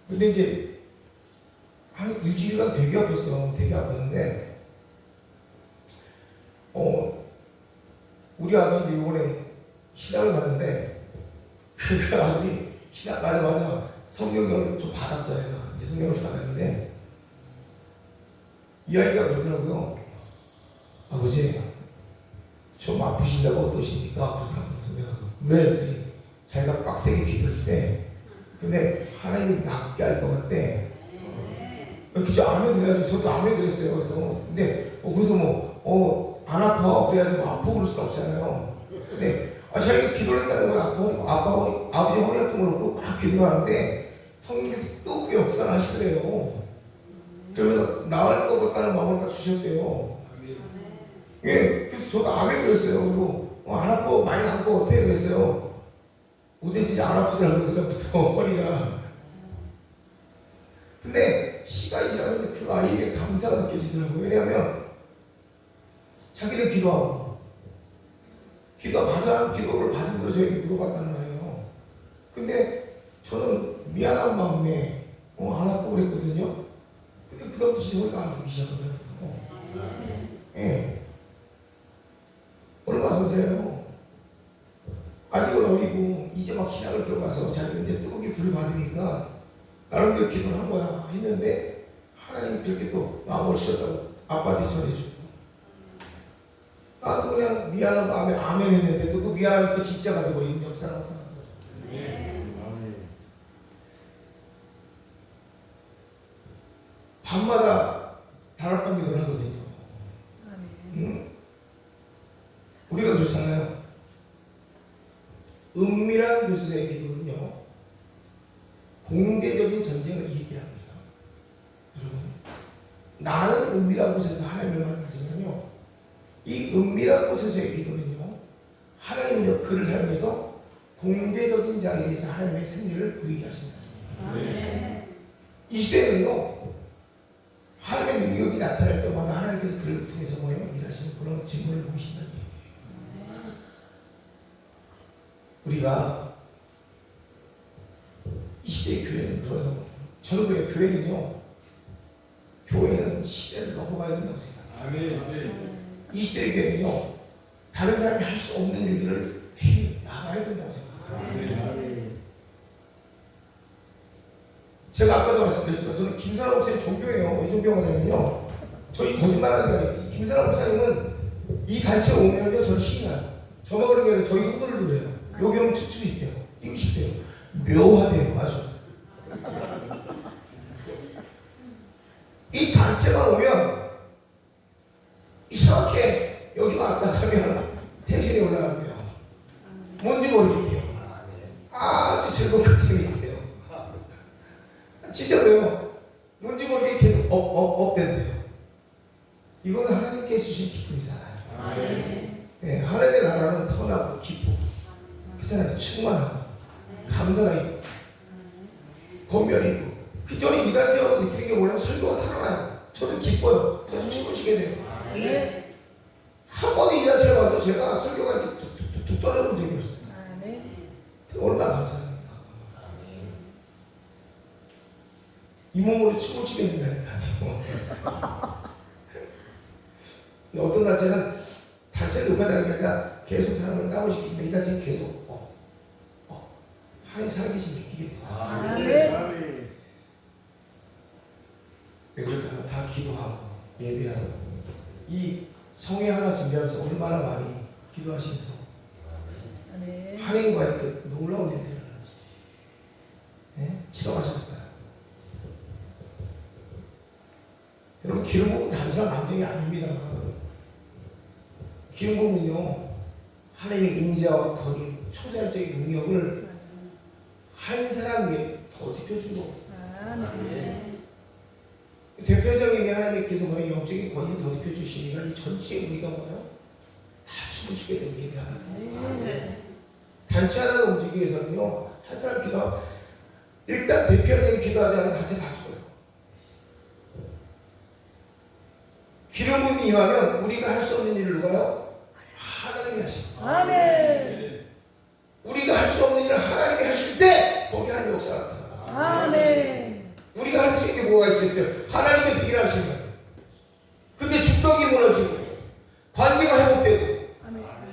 근데 이제 한 일주일간 되게 아팠어. 되게 아팠는데 우리 아들도 이번에 신학을 갔는데 그 아들이 신학 가자마자 성경을 좀 받았어요. 이제 성경을 받았는데 이 아이가 그러더라고요. 아버지 좀 아프신다고 어떠십니까? 그러더라고요. 내가 왜? 그랬더니 자기가 빡세게 기도할 때 근데 하나님이 낫게 할 것 같대. 그죠? 아멘 그래야지. 저도 아멘 그랬어요. 그래서 근데 그래서 안 아파 그래야지 아프고 그럴 수 없잖아요. 근데 자기가 기도를 한다는 거야. 아버지 허리 아픈 걸 놓고 막 기도를 하는데 성령께서 또 역사를 하시더래요. 그러면서 나을 것 같다는 마음을 다 주셨대요. 예, 그래서 저도 아멘 그랬어요. 그리고 안 아파 많이 안 아파 어떻게 그랬어요. 오대 진짜 안 아프더라고요. 그때부터 허리가. 근데 시간이 지나면서 그 아이에게 감사가 느껴지더라고요. 왜냐하면 자기를 기도하고 기도를 받은 걸 저에게 물어봤단 말이에요. 근데 저는 미안한 마음에 안 아프고 그랬거든요. 근데 그다음부터 허리가 안 아프기 시작하더라고요. 예. 얼마나 감사해요. 아직은 어리고 이제 막 신학을 들어가서 자기가 이제 뜨겁게 불을 받으니까 나름대로 기도를 한 거야. 했는데 하나님 그렇게 또 마음을 씌웠다고 아빠한테 전해주고 나도 그냥 미안한 마음에 아멘 했는데 또 그 미안함이 또 진짜가 되고 있는 역사가 나타나는 거죠. 밤마다 다락방 기도를 하거든요. 우리가 그렇잖아요. 은밀한 교수의 기도는요 공개적인 전쟁을 이기게 합니다. 여러분, 나는 은밀한 곳에서 하나님을 만나지만요 이 은밀한 곳에서의 기도는요 하나님은요 그를 사용해서 공개적인 자리에서 하나님의 승리를 보이게 하신다. 이 시대는요 하나님의 능력이 나타날 때마다 하나님께서 그를 통해서 일하시는 그런 증거를 보이신다는 얘기예요. 우리가 이 시대의 교회는 그래요. 저는 그래요. 교회는 시대를 넘어가야 된다고 생각해요. 이 시대의 교회는요 다른 사람이 할 수 없는 일들을 해 나가야 된다고 생각해요. 제가 아까도 말씀드렸지만 저는 김사랑 목사님 존경해요. 왜 존경하냐면요 저희 거짓말하는 게 아니에요. 이 김사랑 목사님은 이 단체에 오면요 저는 신이 나요. 저만 그런 게 아니라 저희 성도를 들어요. 여기 오면 춤추고 싶대요. 뛰고 싶대요. 묘하대요. 아주 이 단체만 오면 이상하게 여기만 왔다 가면 텐션이 올라가고요. 뭔지 모르겠대요. 아주 즐거운 가슴이에요. 진짜 그래요. 뭔지 모르게 계속 업된대요. 이거는 하나님께 주신 기쁨이잖아요. 네, 하나님의 나라는 선하고 기쁘고 그 사람이 충만하고 감사가 있고 권면이 있고 저는 이 단체에 와서 느끼는 게 뭐냐면 설교가 살아나요. 저도 기뻐요. 저도 춤을 추게 돼요. 한 번도 이 단체에 와서 제가 설교가 이렇게 툭툭툭 떨어본 적이 없어요. 얼마나 감사합니까. 이 몸으로 춤을 추게 된다니까요. 어떤 단체는 단체를 욕하자는 게 아니라 계속 사람을 다운시키지만 이 단체는 계속 하나님 살아계신 느끼게 돼요. 그러니까 다 기도하고 예배하고 이 성회 하나 준비하면서 얼마나 많이 기도하시면서 하나님과의 그 놀라운 일들을 치러가셨을까요? 여러분 기름 부음은 단순한 감정이 아닙니다. 기름 부음은요 하나님의 임재와 거기 초자연적인 능력을 한 사람 위에 더 덮여준 거예요. 대표적인 하나님께서 영적인 권위를 더 덮여주시니까 이 전체에 우리가 다 춤을 추게 된 예배하는 단체 하나가 움직이기 위해서는요 한 사람 기도하고 일단 대표적인 기도하지 않으면 단체 다 죽어요. 기름 부음이 임하면 우리가 할 수 없는 일을 누가요? 하나님이 하십니다. 아멘. 우리가 할 수 없는 일을 하나님이 하실 때 거기 하나님의 역사가 나타납니다. 아멘. 우리가 할 수 있는 게 뭐가 있겠어요? 하나님께서 일하시면 그때 축복이 무너지고 관계가 회복되고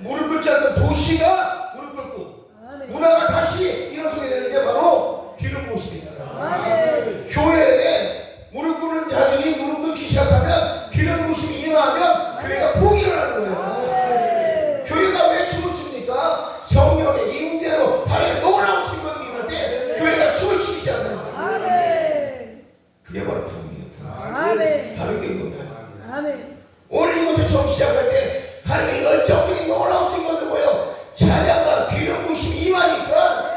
무릎 꿇지 않던 도시가 무릎 꿇고 문화가 다시 일어서게 되는 게 바로 기름 부으심이잖아요. 교회에 무릎 꿇는 자들이 무릎 꿇기 시작하면 기름 부으심이 임하면 교회가 푹 일어나는 거예요. 교회가 왜 춤을 춥니까? 성령의 임재로 하나님 놀라운 춤을 임할 때 교회가 춤을 추기 시작하는 거예요. 그게 바로 부흥이에요. 다른 게 그거예요. 오늘 이곳에 처음 시작할 때 하나님의 열정적인 놀라운 증거들 뭐예요? 찬양과 기름 부으심이 임하니까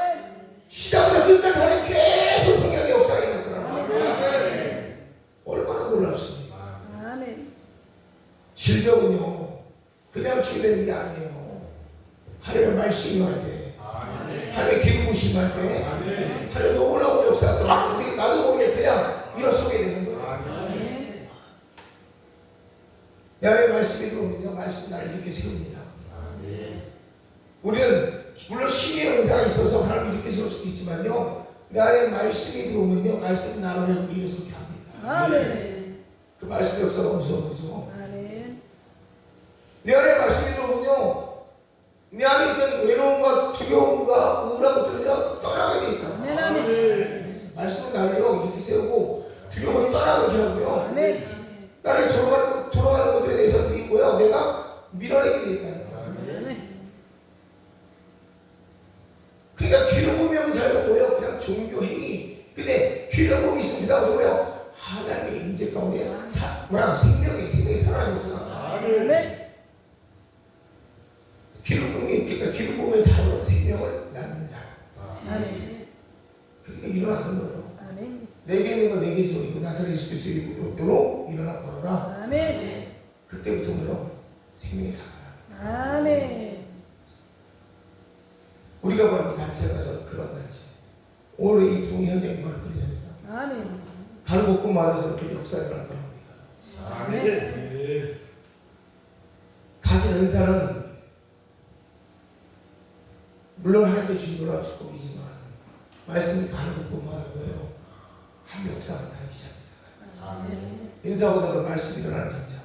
시작부터 끝까지 하나님 계속 성령의 역사가 임할 거라는 얼마나 놀랍습니까? 질병은요 그냥 치유되는 게 아니에요. 하나님의 말씀이 임할 때 하나님의 기름 부으심이 임할 때 하나님의 놀라운 역사가 우리 나도 모르게 그냥 일어서게 되는 거예요. 내 안에 말씀이 들어오면요 말씀이 나를 이렇게 세웁니다. 우리는 물론 신의 은사가 있어서 사람을 이렇게 세울 수도 있지만요 내 안에 말씀이 들어오면요 말씀이 나로 하여금 일어서게 합니다. 그 말씀의 역사가 무서운 거죠. 내 안에 말씀이 들어오면요 내 안에 있던 외로움과 두려움과 우울한 것들은요 떠나게 돼 있다. 말씀은 나를요 이렇게 세우고 두려움을 떠나게 하고요 나를 조롱하는 것들에 대해서도 있고요 내가 밀어내게 돼 있다는 거예요. 그러니까 기름 부으면 살고 뭐예요? 그냥 종교 행위. 근데 기름 부음이 있으면 그다음부터 뭐예요? 하나님의 임재 가운데 생명이 살아나는 역사가. 기름 부음이 그러니까 기름 부음에 살아서 생명을 낳는 사람. 그러니까 일어나는 거예요. 내게 있는 건 내게 주고 나사렛 예수 그리스도의 이름으로 일어나 걸어라. 그때부터 뭐요? 생명이 살아나. 우리가 바로 이 단체가 저는 그런 단체. 오늘 이 부흥 현장이 바로 그런 현장. 다른 곳곳마다 저는 그 역사를 할 겁니다. 가진 은사는 물론 하나님께 주신 놀라운 축복이지만 말씀이 다른 곳곳마다 뭐예요? 한 역사가 나타나기 시작하잖아요. 인사보다도 말씀이 일어나는 현장.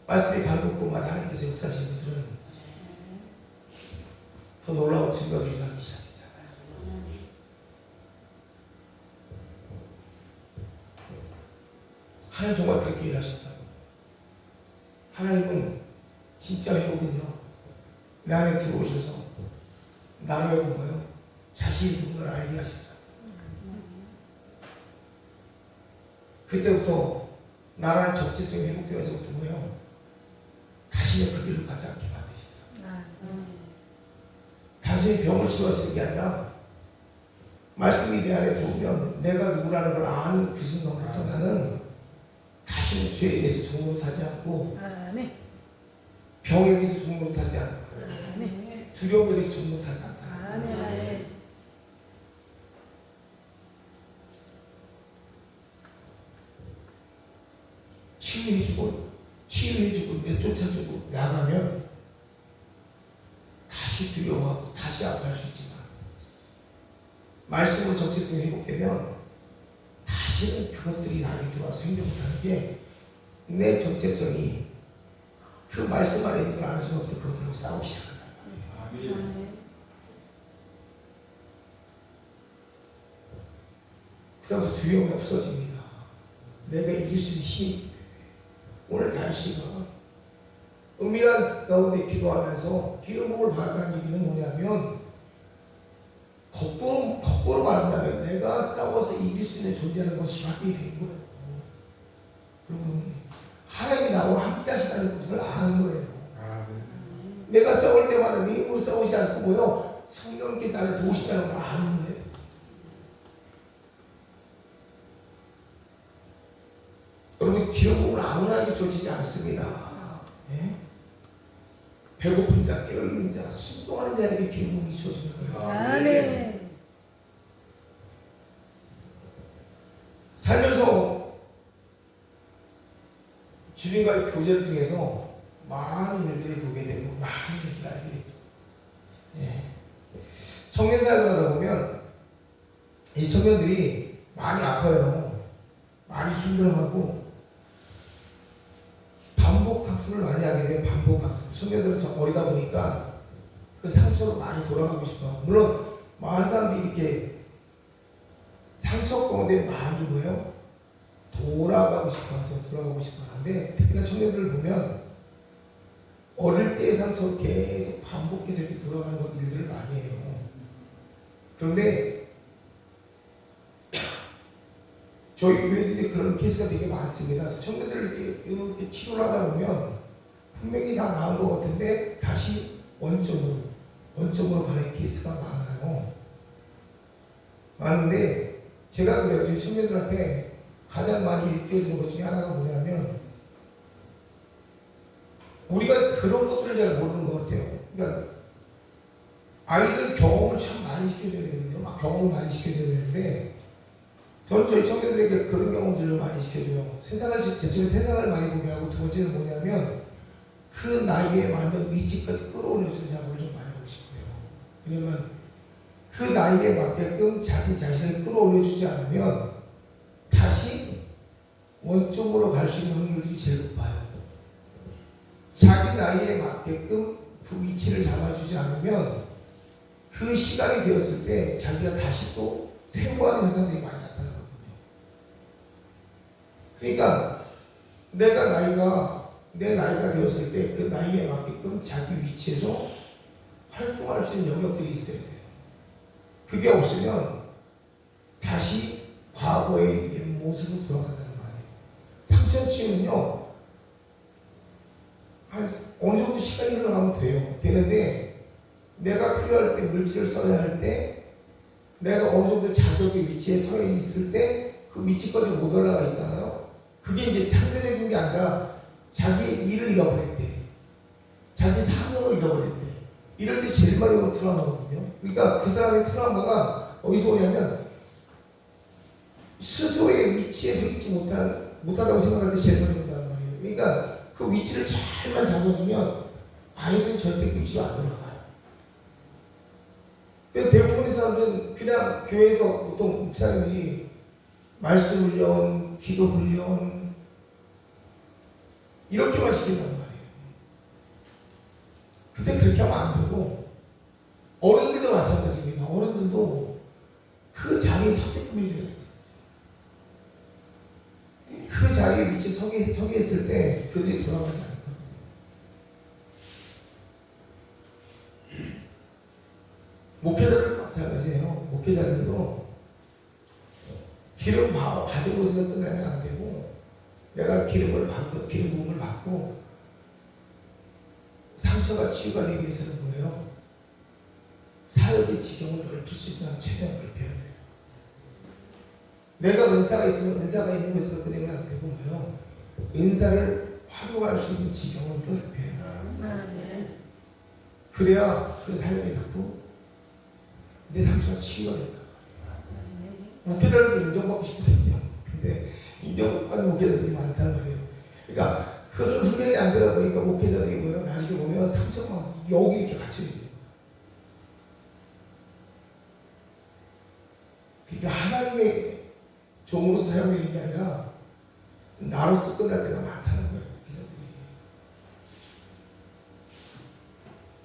말씀이 다른 곳곳마다 하나님께서 역사하시는 분들은 더 놀라운 증거들이 일어나기 시작하잖아요. 하나님 정말 그렇게 일하신다고. 하나님은 진짜 회복은요 내 안에 들어오셔서 나로 하여금 뭐요? 자신이 누군가를 알게 하신다. 그때부터 나라는 적재성이 회복되면서부터 뭐요? 다시는 그 길로 가지 않게 만드시더라. 단순히 병을 치유하시는 게 아니라 말씀이 내 안에 들어오면 내가 누구라는 걸 아는 그 순간부터 나는 다시는 죄에 대해서 종노릇하지 않고 병에 대해서 종노릇하지 않고 두려움에 대해서 종노릇하지 않다. 치유해주고 내쫓아주고 나가면 다시 두려워하고 다시 아파할 수 있지만 말씀으로 정체성이 회복되면 다시는 그것들이 나에게 들어와서 행동 못하는 게 내 정체성이 그 말씀 안에 있는 걸 아는 순간부터 그것들로 싸우기 시작한다. 그다음부터 두려움이 없어집니다. 내가 이길 수 있는 힘이 오늘 다윗이가 은밀한 가운데 기도하면서 기름 부음을 받았다는 얘기는 뭐냐면 거꾸로 말한다면 내가 싸워서 이길 수 있는 존재라는 것이 확인이 된 거예요. 여러분 하나님이 나와 함께 하시다는 것을 아는 거예요. 내가 싸울 때마다 내 힘으로 싸우지 않고 뭐요? 성령께서 나를 도우신다는 걸 아는 거예요. 여러분 기름 부음은 아무나에게 주어지지 않습니다. 네? 배고픈 자, 깨어있는 자, 순종하는 자에게 기름 부음이 주어지는 거예요. 살면서 주님과의 교제를 통해서 많은 일들을 보게 되고 많은 일들을 알게 되죠. 네. 청년 사역을 하다 보면 이 청년들이 많이 아파요. 많이 힘들어하고 반복 학습을 많이 하게 돼요. 반복 학습. 청년들은 좀 어리다 보니까 그 상처로 많이 돌아가고 싶어요. 물론 많은 사람들이 이렇게 상처 가운데 많이 뭐예요? 돌아가고 싶어 하죠. 돌아가고 싶어 하는데 특히나 청년들을 보면 어릴 때의 상처로 계속 반복해서 이렇게 돌아가는 일들을 많이 해요. 그런데 저희 교회들이 그런 케이스가 되게 많습니다. 그래서 청년들을 이렇게 치료를 하다 보면 분명히 다 나은 것 같은데 다시 원점으로 가는 케이스가 많아요. 많은데 제가 그래요. 저희 청년들한테 가장 많이 일깨워주는 것 중에 하나가 뭐냐면 우리가 그런 것들을 잘 모르는 것 같아요. 그러니까 아이들 경험을 참 많이 시켜줘야 되거든요. 막 경험을 많이 시켜줘야 되는데 저는 저희 청년들에게 그런 경험들을 많이 시켜줘요. 제처럼 세상을 많이 보게 하고 두 번째는 뭐냐면 그 나이에 맞는 위치까지 끌어올려주는 작업을 좀 많이 하고 싶어요. 왜냐면 그 나이에 맞게끔 자기 자신을 끌어올려주지 않으면 다시 원점으로 갈 수 있는 확률이 제일 높아요. 자기 나이에 맞게끔 그 위치를 잡아주지 않으면 그 시간이 되었을 때 자기가 다시 또 퇴보하는 현상들이 많이 나타나거든요. 그러니까 내 나이가 되었을 때 그 나이에 맞게끔 자기 위치에서 활동할 수 있는 영역들이 있어야 돼요. 그게 없으면 다시 과거의 옛 모습으로 돌아간다는 말이에요. 상처 치유는요, 한 어느 정도 시간이 흘러가면 돼요. 되는데 내가 필요할 때 물질을 써야 할 때 내가 어느 정도 자격의 위치에 서 있을 때 그 위치까지 못 올라가 있잖아요. 그게 이제 상대적인 게 아니라 자기 일을 잃어버렸대. 자기 사명을 잃어버렸대. 이럴 때 제일 많이 오는 트라우마거든요. 그러니까 그 사람의 트라우마가 어디서 오냐면 스스로의 위치에 서 있지 못하다고 생각할 때 제일 많이 온다는 말이에요. 그러니까 그 위치를 잘만 잡아주면 아이들은 절대 그 위치로 안 돌아가요. 그래서 대부분의 사람들은 그냥 교회에서 보통 목사님들이 말씀 훈련, 기도 훈련 이렇게만 시킨단 말이에요. 근데 그렇게 하면 안 되고 어른들도 마찬가지입니다. 어른들도 그 자리에 서게끔 해줘야 돼요. 그 자리에 위치에 서게 했을 때 그들이 돌아가지 않거든요. 목회자들도 마찬가지예요. 목회자들도 기름 받은 곳에서 끝나면 안 되고 내가 기름 부음을 받고 상처가 치유가 되기 위해서는 뭐예요? 사역의 지경을 넓힐 수 있으면 최대한 넓혀야 돼요. 내가 은사가 있으면 은사가 있는 곳에서 끝내면 안 되고 뭐예요? 은사를 활용할 수 있는 지경을 넓혀야 돼요. 그래야 그 사역이 자꾸 내 상처가 치유가 된다. 목회자들도 인정받고 싶거든요. 근데 인정받는 목회자들이 많단 말이에요. 그러니까 그런 훈련이 안 되다 보니까 목회자들이 뭐예요? 나중에 보면 상처가 여기 이렇게 갇혀있어요. 그러니까 하나님의 종으로서 사용되는 게 아니라 나로서 끝날 때가 많다는 거예요.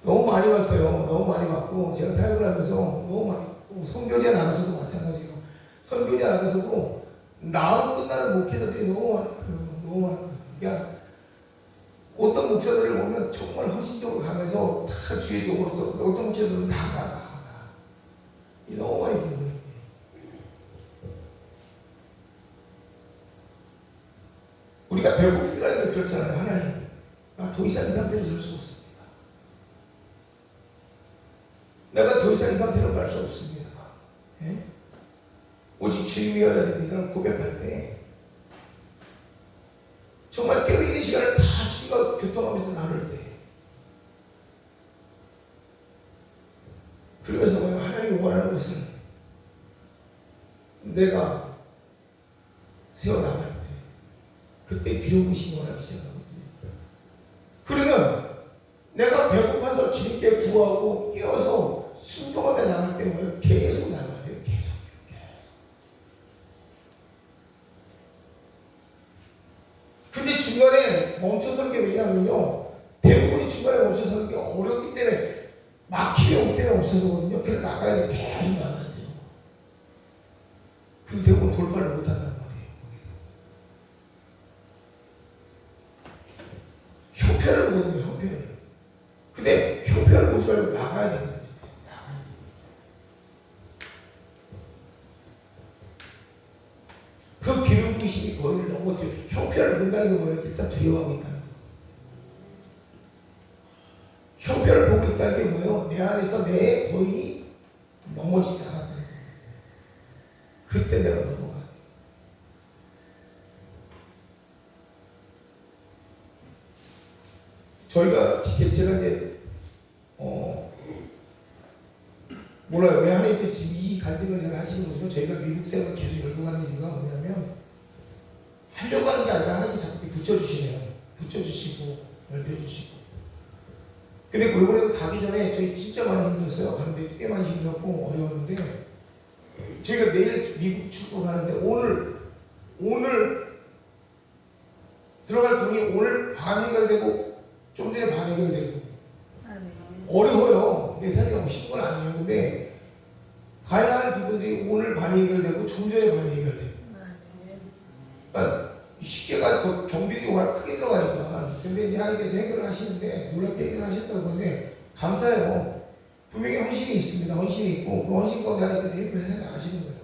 너무 많이 봤어요. 너무 많이 봤고 제가 사역을 하면서 너무 많이 봤고 선교제 나가서도 마찬가지예요. 선교제 나가서도 나로 끝나는 목회자들이 너무 많아요. 너무 많아요. 그러니까 어떤 목사들을 보면 정말 헌신적으로 가면서 다 주의 종으로서 어떤 목사들은 다 나가. 이 너무 많이 보는 거예요. 우리가 배고픔이라는 게 그렇잖아요. 하나님, 나 더 이상 이 상태로 갈 수 없습니다. 내가 더 이상 이 상태로 갈 수 없습니다. 예? 오직 주님이어야 됩니다. 고백할 때 정말 깨어있는 시간을 다 주님과 교통하면서 나눌 때 그러면서 하나님이 원하는 것을 내가 세워나갈 때 그때 비로구심이 원하기 시작하거든요. 그러면 내가 배고파서 주님께 구하고 깨어서 순종하며 나갈 때 계속 나가야 돼요. 계속. 멈춰서는 게 왜냐하면요, 대부분이 중간에 멈춰서는 게 어렵기 때문에, 막힘이 오기 때문에 멈춰서거든요. 그래서 나가야 돼. 계속 나가야 돼요. 근데 대부분 돌파를 못 한단 말이에요. 형편을 보거든요, 형편을. 근데 형편을 보지 말고 나가야 되거든요. 그 기름 부으심이 거인을 넘어뜨려. 형편을 본다는 게 뭐예요? 일단 두려워하고 있다는 거. 형편을 보고 있다는 게 뭐예요? 내 안에서 내 거인이 넘어지지 않았다는 거예요. 그때 내가 넘어가. 제가 이제 몰라요. 왜 하나님께서 지금 이 간증을 제가 하시는 거죠? 저희가 미국 생활 계속 열고 가는 이유가 뭐냐면, 하려고 하는 게 아니라 하나님께서 자꾸 붙여주시네요. 붙여주시고 넓혀주시고. 근데 이번에도 가기 전에 저희 진짜 많이 힘들었어요. 가는데 꽤 많이 힘들었고 어려웠는데, 저희가 내일 미국 출국 가는데 오늘 들어갈 돈이 오늘 반 해결되고 좀 전에 반 해결되고 어려워요. 근데 사실 뭐 쉬운 건 아니에요. 근데 가야 할 부분들이 오늘 반 해결되고 좀 전에 반 해결되고, 그러니까 쉽게가 그 경비들이 워낙 크게 들어가니까. 근데 이제 하나님께서 해결을 하시는데 놀랍게 해결하셨다는 건데 감사해요. 분명히 헌신이 있습니다. 헌신이 있고 그 헌신 가운데 하나님께서 해결을 하시는 거예요.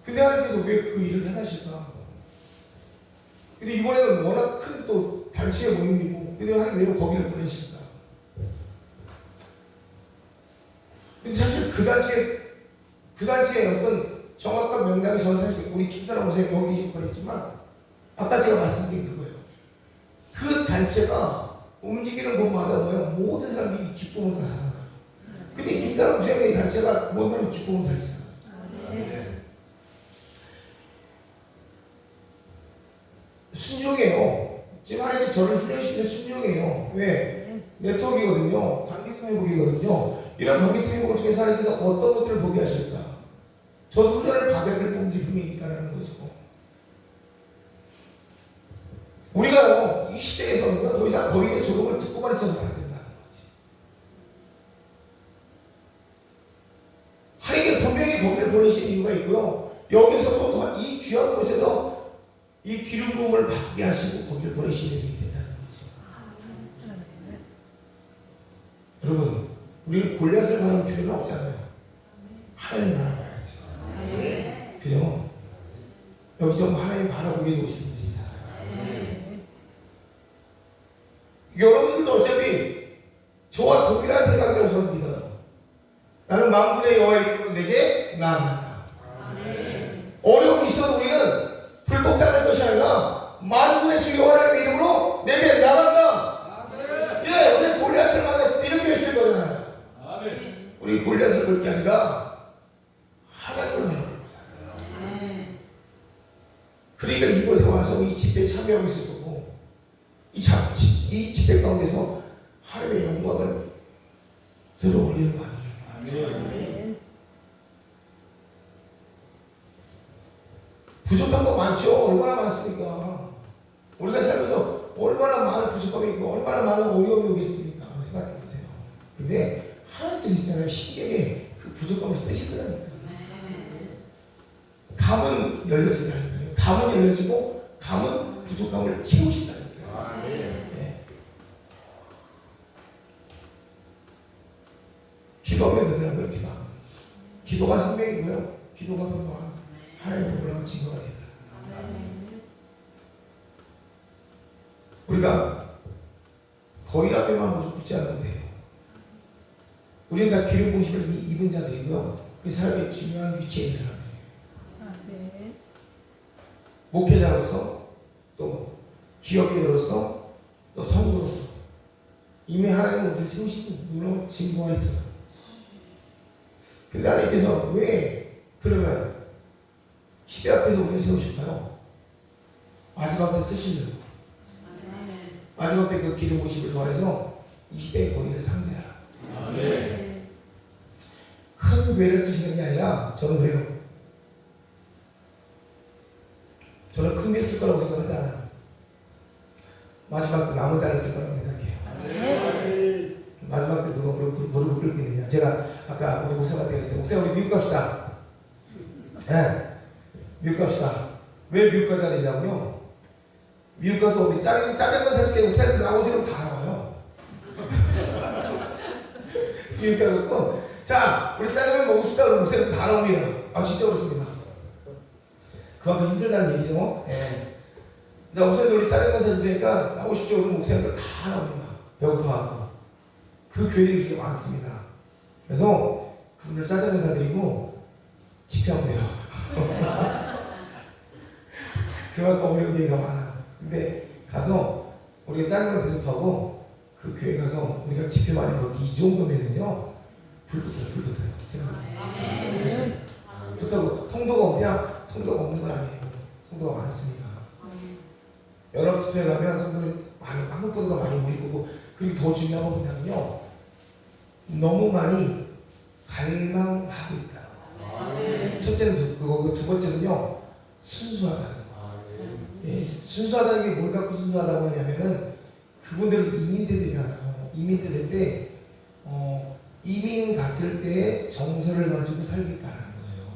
근데 하나님께서 왜 그 일을 행하실까? 근데 이번에는 워낙 큰 또 단체의 모임이고, 근데 하나님 왜 거기를 보내실까? 근데 사실 그 단체의 어떤 정확한 명당이 저는 사실 우리 김사람 목사님 여기 좀 보냈지만, 아까 제가 말씀드린 그거예요. 그 단체가 움직이는 곳마다 뭐예요? 모든 사람이 기쁨을 다 살아나요. 근데 김사람 목사님의 단체가 모든 사람이 기쁨을 살리잖아요. 순종해요. 지금 하나님이 저를 훈련시키는 순종해요. 왜? 네트워크이거든요. 관계성 회복이거든요. 이런 관계성 회복을 통해서 하나님께서 어떤 것들을 보게 하실까? 저도 훈련을 받아야 될 부분들이 분명히 있다는 거죠. 우리가요, 이 시대에서는 더 이상 거인의 조롱을 듣고만 있어서는 안 된다는 거지. 하나님께 분명히 거기를 보내신 이유가 있고요. 여기서 또 이 귀한 곳에서 이 기름 부음을 받게 하시고 거기를 보내시는 일이 된다는 거죠. 여러분, 우리는 골리앗을 바라볼 필요는 없잖아요. 하나님 바라봐야죠. 그죠? 여기 전부 하나님 바라보기 위해서 오신 분들이잖아요. 여러분들도 어차피 저와 동일한 생각이라고 저는 믿어요. 나는 만군의 여호와의 이름으로 내게 나아간다. 어려움이 있어도 우리는 불복당할 것이 아니라 만군의 주 여호와 하나님의 이름으로 내게 나간다. 예, 우리 골리앗을 만났을 때 이렇게 외칠 거잖아요. 우리 골리앗을 볼 게 아니라 하나님을 바라볼 거잖아요. 그러니까 이곳에 와서 이 집회에 참여하고 있을 거고, 이 집회 가운데서 하나님의 영광을 들어 올리는 거 아니에요. 부족한 거 많죠? 얼마나 많습니까? 우리가 살면서 얼마나 많은 부족함이 있고 얼마나 많은 어려움이 오겠습니까? 생각해 보세요. 근데 하나님께서 있잖아요. 신기하게 그 부족함을 쓰시더라니까요. 감은 열려진다는 거예요. 감은 열려지고 감은 부족함을 채우신다는 거예요. 네. 기도하면 되더라고요. 기도가 생명이고요. 기도가 근거한 하나님께 올라온 증거가 된다. 우리가 거인 앞에만 무릎 꿇지 않으면 돼요. 우리는 다 기름 부으심을 이미 입은 자들이고요. 그 사람의 중요한 위치에 있는 사람들이에요. 목회자로서, 또 기업인으로서, 또 성도로서 이미 하나님은 우리를 세우신 놀라운 증거가 있어요. 근데 하나님께서 왜 그러면 시대 앞에서 우리를 세우실까요? 마지막 때 쓰시려고. 마지막 때 그 기름 부으심을 더해서 이 시대의 거인을 상대하라. 큰 괴를 쓰시는 게 아니라 저는 그래요. 저는 큰 빚 쓸 거라고 생각하지 않아요. 마지막 때 남은 자를 쓸 거라고 생각해요. 마지막 때 누가 무릎을 꿇게 되냐. 제가 아까 우리 목사한테 그랬어요. 목사 우리 미국 갑시다. 네. 미국 갑시다. 왜 미국 가자 했냐고요? 미국 가서 우리 짜장면 사줄게. 목사님 나오세요. 다 나와요. 미국 가서 자 우리 짜장면 먹읍시다. 그럼 목사님 다 나옵니다. 아 진짜 그렇습니다. 그만큼 힘들다는 얘기죠. 네. 자 목사님 우리 짜장면 사줄 테니까 나오십시오. 그럼 목사님들 다 나옵니다. 배고파갖고. 그 교회들이 그렇게 많습니다. 그래서 그분들 짜장면 사드리고 집회하면 돼요. 그만큼 어려운 교회가 많아요. 근데 가서 우리가 짜장면 대접하고 그 교회 가서 우리가 집회 많이 하고 이 정도면은요 불 붙어요. 그렇다고 성도가 없냐? 성도가 없는 건 아니에요. 성도가 많습니다. 여러 집회를 하면 성도는 많이 한국보다 더 많이 모일 거고, 그리고 더 중요한 건 뭐냐면요 너무 많이 갈망하고 있다. 첫째는 그거고 두 번째는요 순수하다는 거. 예, 순수하다는 게 뭘 갖고 순수하다고 하냐면은 그분들은 이민 세대잖아요. 이민 세대인데 이민 갔을 때 정서를 가지고 살겠다는 거예요.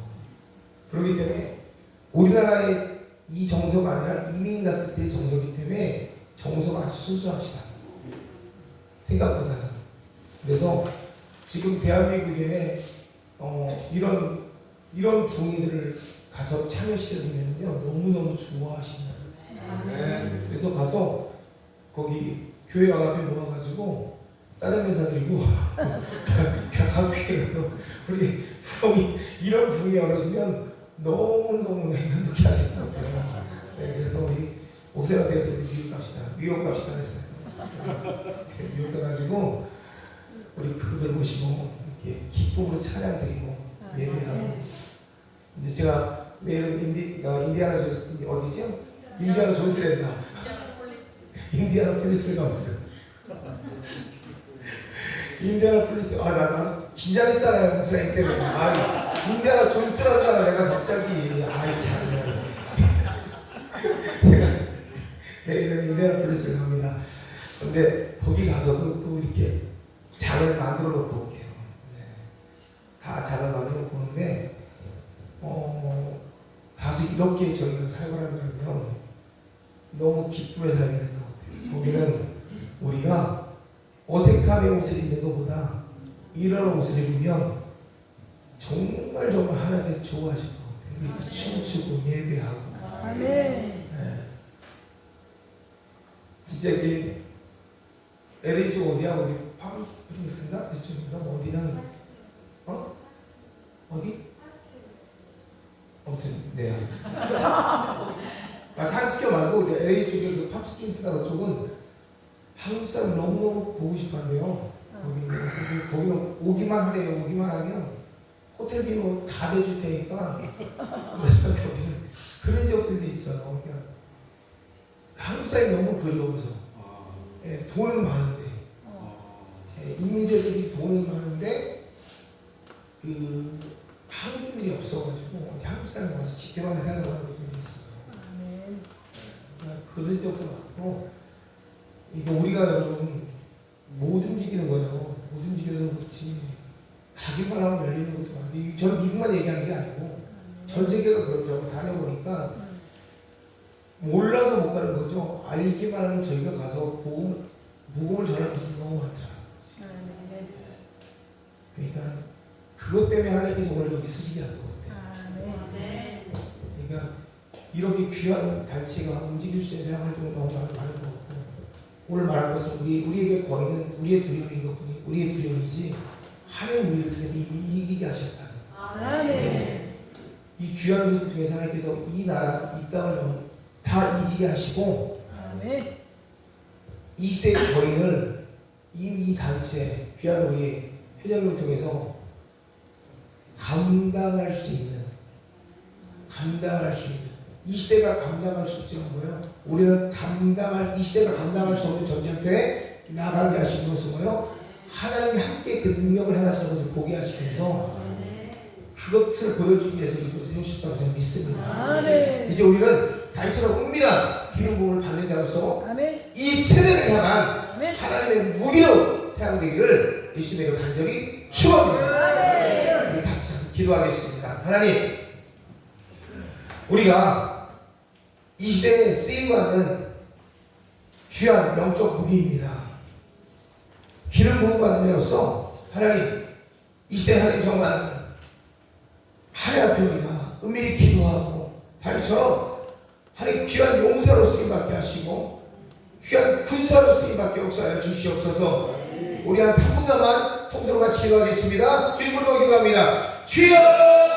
그렇기 때문에 우리나라의 이 정서가 아니라 이민 갔을 때의 정서이기 때문에 정서가 아주 순수하시다. 생각보다는. 그래서 지금 대한민국에 이런 붕이들을 가서 참여시켜주면요 너무너무 좋아하신다. 그래서 가서 거기 교회 앞에 모아가지고 짜장면 사드리고 각 교회 가서 우리 부흥이 이런 붕이 열어지면 너무너무 행복해 하실 것 같아요. 네, 그래서 우리 목사가 되어서 미국 갑시다. 뉴욕 갑시다 했어요. 뉴욕 가가지고 우리 그분들 모시고 이렇게 기쁨으로 찬양 드리고 예배하고. 이제 제가 내일은 인디아나 존스 어디죠? 인디아나 존스랜다. 인디아나 폴리스 갑니다. 인디아나 폴리스. 나 긴장했잖아요 목사님 때문에. 인디아나 존스라잖아 내가 갑자기. 참. 제가 내일은 인디아나 폴리스를 갑니다. 근데 거기 가서도 또 이렇게 장을 만들어 놓고 올게요. 네. 다 장을 만들어 놓고 오는데 가서 이렇게 저희가 사역을 한다면 너무 기쁨에 살게 될 것 같아요. 거기는 우리가 어색함의 옷을 입는 것보다 이런 옷을 입으면 정말 하나님께서 좋아하실 것 같아요. 이렇게 춤추고 예배하고. 네. 진짜 이게 LA 쪽 어디야? 어디 팜스프링스인가? 이쪽인가? 어디는 어디? 아무튼 네. 타임스퀘어 말고 LA 쪽에 그 팜스프링스나 그쪽은 한국 사람 너무너무 보고 싶어한대요. 거기는 오기만 하래요. 오기만 하면 호텔 비는 다 내줄 테니까. 거기는 그런 지역들도 있어요. 그러니까 한국 사람이 너무 그리워서. 예, 돈은 많은데 이민세들이 돈은 많은데 한국인들이 없어가지고 한국 사람이 와서 집회만 살려고 하는 분들이 있어요. 그런 적도 많고, 이거 우리가 여러분 못 움직이는 거예요. 못 움직여서 그렇지 가기만 하면 열리는 것도 많은데, 저는 미국만 얘기하는 게 아니고 전 세계가 그렇더라고요. 다녀보니까 몰라서 못 가는 거죠. 알기만 하면 저희가 가서 복음을 전할 것이 너무 많더라고요. 그러니까 그것 때문에 하나님께서 오늘 여기 쓰시게 한 것 같아요. 그러니까 이렇게 귀한 단체가 움직일 수 있는 활동이 너무 많은 것 같고, 오늘 말한 것은 우리에게 거인은 우리의 두려움인 것뿐이 우리의 두려움이지 하나님 우리를 통해서 이기게 하셨다는. 네. 이 귀한 것을 통해서 하나님께서 이 나라, 이 땅을 다 이기게 하시고, 이 시대의 거인을 이 단체, 귀한 우리 회장님을 통해서 감당할 수 있는, 이 시대가 감당할 수 없지는 뭐예요? 우리는 이 시대가 감당할 수 없는 전쟁터에 나가게 하시는 것은 뭐예요? 하나님이 함께 그 능력을 행하시는 것을 보게 하시면서 그것을 보여주기 위해서 이곳을 세우셨다고 저는 믿습니다. 이제 우리는 다윗처럼 은밀한 기름 부음을 받는 자로서 아멘. 이 세대를 향한 아멘. 하나님의 무기로 사용되기를 예수님의 간절히 축원합니다. 아멘. 우리 같이 기도하겠습니다. 하나님, 우리가 이 시대에 쓰임받는 귀한 영적 무기입니다. 기름 부음 받는 자로서 하나님, 이 시대 하나님 정말 하나님 앞에 우리가 은밀히 기도하고 다윗처럼 하나님 귀한 용사로 쓰임받게 하시고 귀한 군사로 쓰임받게 역사하여 주시옵소서. 우리 한 3분간만 통성으로 같이 기도하겠습니다. 주님 부르고 기도합니다. 주여!